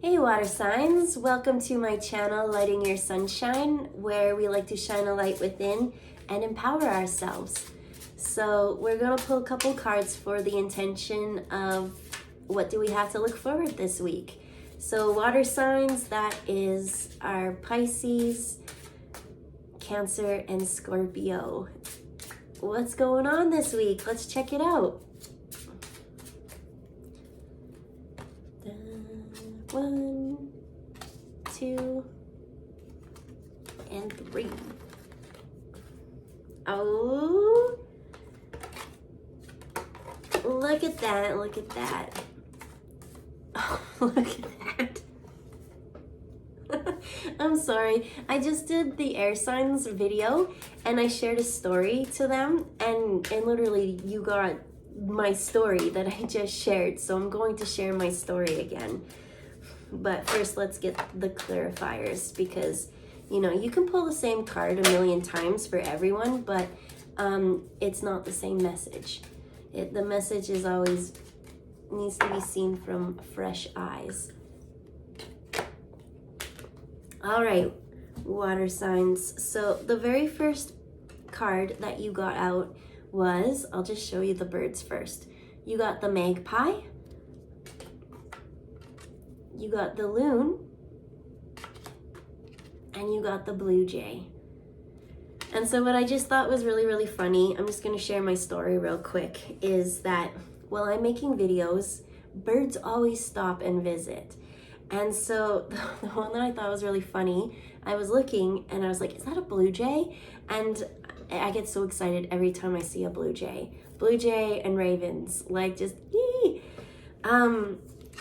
Hey water signs, welcome to my channel Lighting Your Sunshine, where we like to shine a light within and empower ourselves. So we're going to pull a couple cards for the intention of what do we have to look forward this week. So water signs, that is our Pisces, Cancer, and Scorpio. What's going on this week? Let's check it out. 1, 2, and 3. Oh, look at that, look at that. Oh, look at that. I'm sorry, I just did the air signs video and I shared a story to them and literally you got my story that I just shared, so I'm going to share my story again. But first, let's get the clarifiers, because, you know, you can pull the same card a million times for everyone, but it's not the same message. The message is always needs to be seen from fresh eyes. All right, water signs. So the very first card that you got out was, I'll just show you the birds first. You got the magpie. You got the loon, and you got the blue jay. And so what I just thought was really, really funny, I'm just going to share my story real quick, is that while I'm making videos, birds always stop and visit. And so the one that I thought was really funny, I was looking and I was like, is that a blue jay? And I get so excited every time I see a blue jay. Blue jay and ravens, like just yee!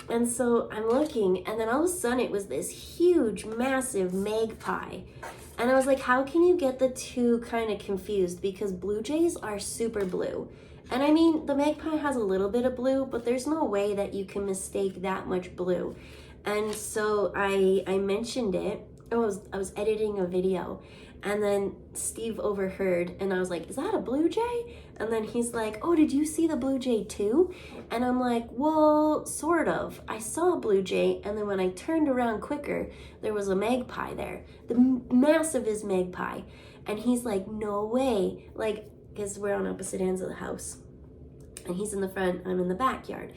And so I'm looking, and then all of a sudden it was this huge, massive magpie. And I was like, how can you get the two kind of confused? Because blue jays are super blue. And I mean, the magpie has a little bit of blue, but there's no way that you can mistake that much blue. And so I mentioned it. I was editing a video, and then Steve overheard, and I was like, is that a blue jay? And then he's like, oh, did you see the blue jay too? And I'm like, well, sort of. I saw a blue jay, and then when I turned around quicker, there was a magpie there. The massivest magpie. And he's like, no way. Like, because we're on opposite ends of the house. And he's in the front, I'm in the backyard.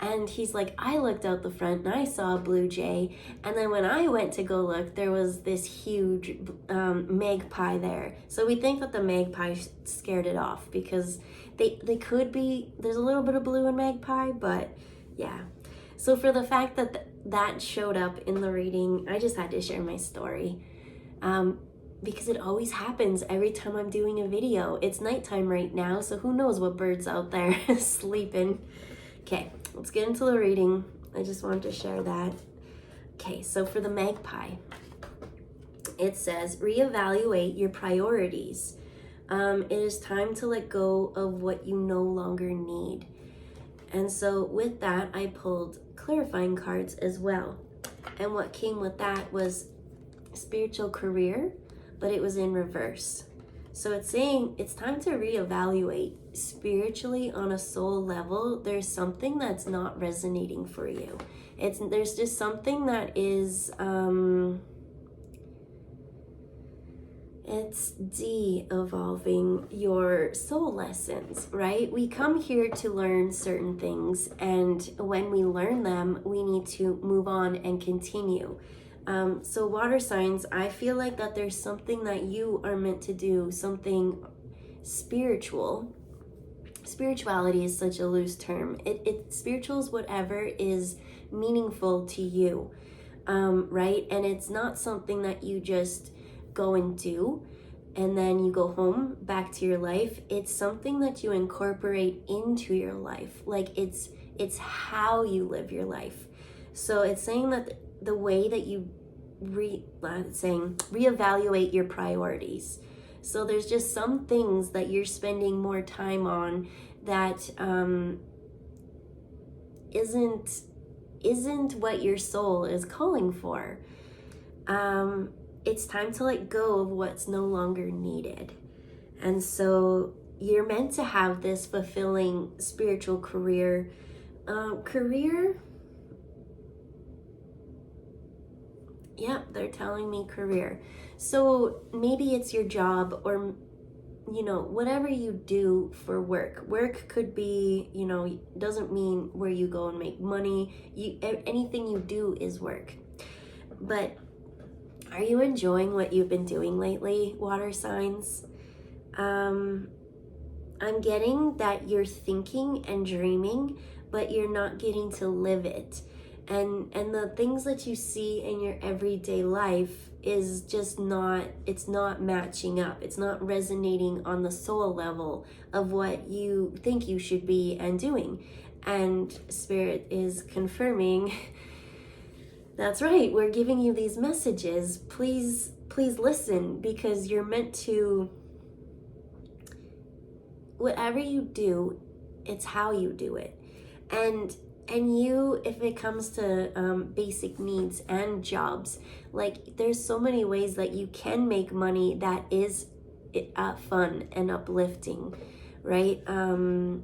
And he's like, I looked out the front and I saw a blue jay. And then when I went to go look, there was this huge magpie there. So we think that the magpie scared it off, because they could be, there's a little bit of blue in magpie, but yeah. So for the fact that that showed up in the reading, I just had to share my story. Because it always happens every time I'm doing a video. It's nighttime right now, so who knows what bird's out there sleeping. Okay, let's get into the reading. I just wanted to share that. Okay, so for the magpie, it says, reevaluate your priorities. It is time to let go of what you no longer need. And so with that, I pulled clarifying cards as well. And what came with that was spiritual career, but it was in reverse. So it's saying it's time to reevaluate spiritually on a soul level. There's something that's not resonating for you. There's just something that is it's de-evolving your soul lessons, right? We come here to learn certain things, and when we learn them, we need to move on and continue. So water signs, I feel like that there's something that you are meant to do, something spiritual. Spirituality is such a loose term. Spiritual is whatever is meaningful to you, right? And it's not something that you just go and do and then you go home back to your life. It's something that you incorporate into your life. Like it's how you live your life. So it's saying that the way that you reevaluate your priorities. So there's just some things that you're spending more time on that isn't what your soul is calling for. It's time to let go of what's no longer needed. And so you're meant to have this fulfilling spiritual career. Yeah, they're telling me career. So maybe it's your job, or whatever you do for work. Work could be, doesn't mean where you go and make money. Anything you do is work. But are you enjoying what you've been doing lately, water signs? I'm getting that you're thinking and dreaming, but you're not getting to live it. And the things that you see in your everyday life is just it's not matching up. It's not resonating on the soul level of what you think you should be and doing. And Spirit is confirming, that's right, we're giving you these messages. Please listen, because you're meant to, whatever you do, it's how you do it. And you, if it comes to basic needs and jobs, like there's so many ways that you can make money that is fun and uplifting, right? I'm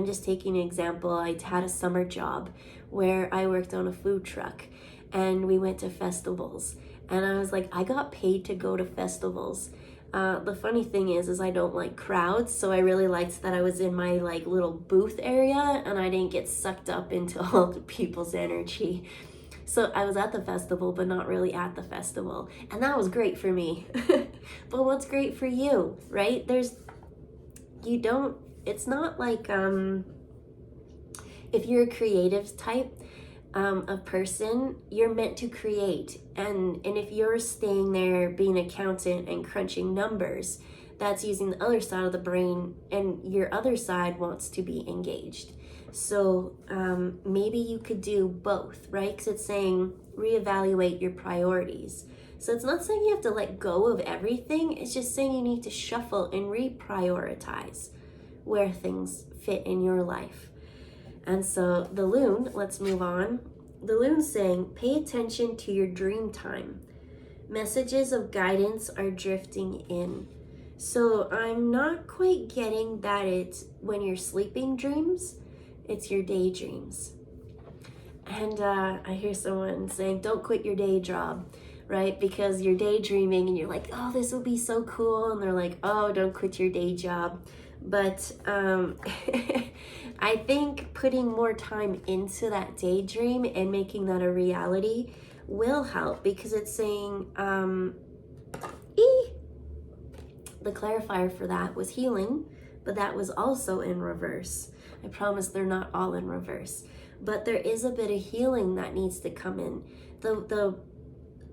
just taking an example. I had a summer job where I worked on a food truck, and we went to festivals, and I was like, I got paid to go to festivals. The funny thing is I don't like crowds, so I really liked that I was in my like little booth area and I didn't get sucked up into all the people's energy. So I was at the festival, but not really at the festival, and that was great for me. But what's great for you, right? It's not like if you're a creative type of person, you're meant to create, and if you're staying there being an accountant and crunching numbers, that's using the other side of the brain, and your other side wants to be engaged. So maybe you could do both, right? Because it's saying reevaluate your priorities. So it's not saying you have to let go of everything, it's just saying you need to shuffle and reprioritize where things fit in your life. And so the loon, let's move on. The loon's saying, pay attention to your dream time. Messages of guidance are drifting in. So I'm not quite getting that it's when you're sleeping dreams, it's your daydreams. And I hear someone saying, don't quit your day job, right? Because you're daydreaming and you're like, oh, this will be so cool. And they're like, oh, don't quit your day job. But I think putting more time into that daydream and making that a reality will help, because it's saying the clarifier for that was healing, but that was also in reverse. I promise they're not all in reverse, but there is a bit of healing that needs to come in. The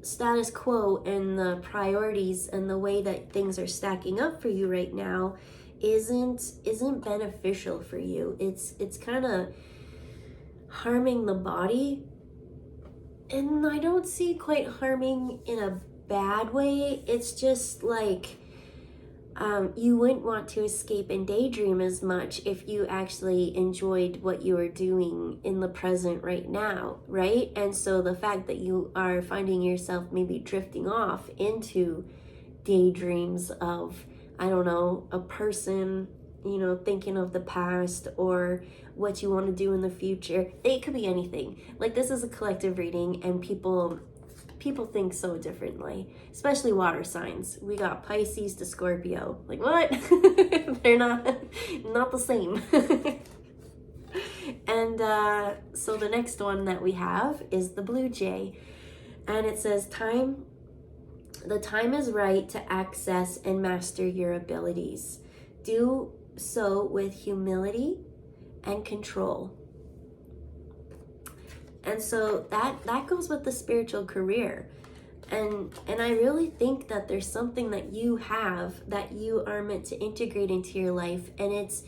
status quo and the priorities and the way that things are stacking up for you right now isn't beneficial for you. It's kind of harming the body, and I don't see quite harming in a bad way. It's just like you wouldn't want to escape and daydream as much if you actually enjoyed what you are doing in the present right now, right? And so the fact that you are finding yourself maybe drifting off into daydreams of, I don't know, a person, thinking of the past or what you want to do in the future. It could be anything. Like, this is a collective reading, and people think so differently, especially water signs. We got Pisces to Scorpio. Like, what? They're not the same. And so the next one that we have is the blue jay, and it says the time is right to access and master your abilities. Do so with humility and control. And so that goes with the spiritual career. And I really think that there's something that you have that you are meant to integrate into your life, and it's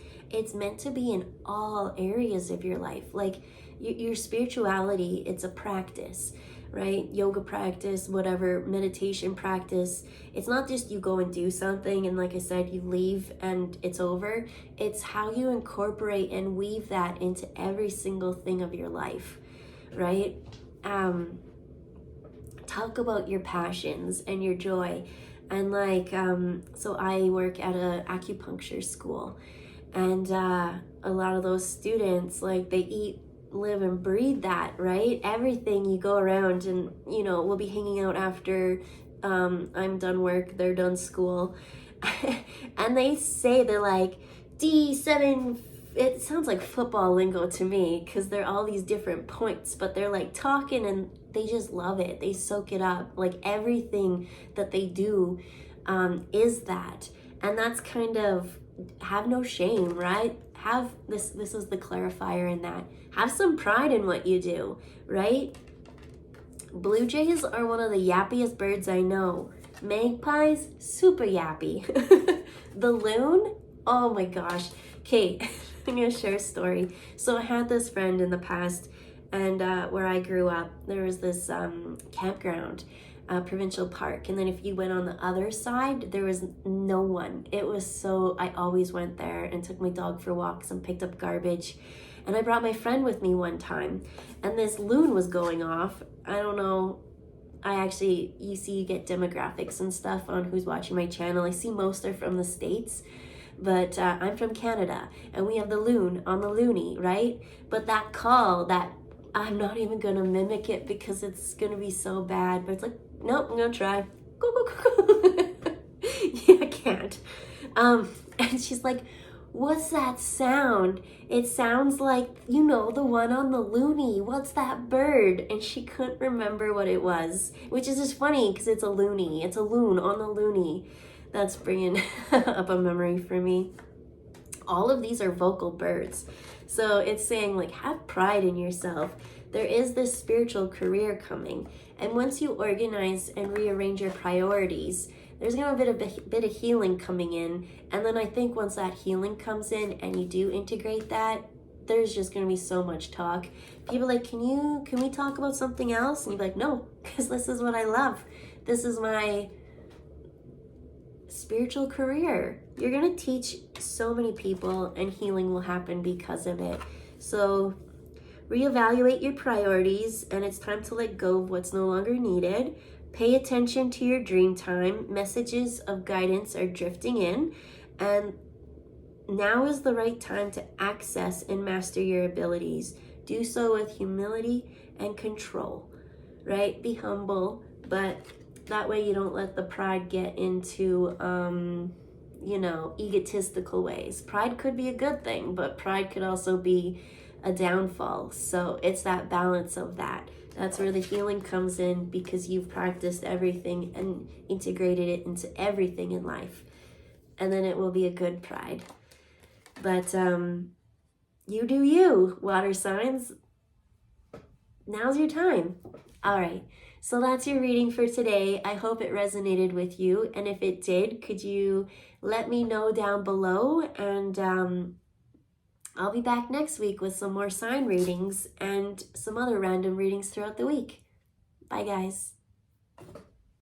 meant to be in all areas of your life. Like your spirituality, it's a practice, right? Yoga practice, whatever, meditation practice. It's not just you go and do something and, like I said, you leave and it's over. It's how you incorporate and weave that into every single thing of your life, right? Talk about your passions and your joy. And like, so I work at a acupuncture school, and a lot of those students, like, they eat live and breathe that, right? Everything you go around and, you know, we'll be hanging out after I'm done work, they're done school. And they're like, D7, it sounds like football lingo to me because they're all these different points, but they're like talking and they just love it. They soak it up. Like everything that they do is that. And that's kind of, have no shame, right? Have this is the clarifier in that. Have some pride in what you do, right? Blue jays are one of the yappiest birds I know. Magpies, super yappy. The loon, oh my gosh. Okay, I'm gonna share a story. So I had this friend in the past, and where I grew up, there was this campground, provincial park, and then if you went on the other side, there was no one. It was so, I always went there and took my dog for walks and picked up garbage. And I brought my friend with me one time, and this loon was going off. I don't know, you see, you get demographics and stuff on who's watching my channel. I see most are from the States, but I'm from Canada, and we have the loon on the loony, right? But that call, that, I'm not even gonna mimic it because it's gonna be so bad, but it's like, nope, I'm gonna try. Go, go, go, go. Yeah, I can't. And she's like, what's that sound? It sounds like, you know, the one on the loony. What's that bird? And she couldn't remember what it was, which is just funny because it's a loony. It's a loon on the loony. That's bringing up a memory for me. All of these are vocal birds. So it's saying, like, have pride in yourself. There is this spiritual career coming. And once you organize and rearrange your priorities, there's going to be a bit of healing coming in. And then I think once that healing comes in and you do integrate that, there's just going to be so much talk. People are like, can we talk about something else? And you're like, no, because this is what I love. This is my spiritual career. You're going to teach so many people and healing will happen because of it. So reevaluate your priorities, and it's time to let go of what's no longer needed. Pay attention to your dream time. Messages of guidance are drifting in, and now is the right time to access and master your abilities. Do so with humility and control, right? Be humble, but that way you don't let the pride get into, egotistical ways. Pride could be a good thing, but pride could also be a downfall. So it's that balance of that. That's where the healing comes in, because you've practiced everything and integrated it into everything in life. And then it will be a good pride. But you do you, water signs. Now's your time. All right. So that's your reading for today. I hope it resonated with you. And if it did, could you let me know down below? And I'll be back next week with some more sign readings and some other random readings throughout the week. Bye, guys.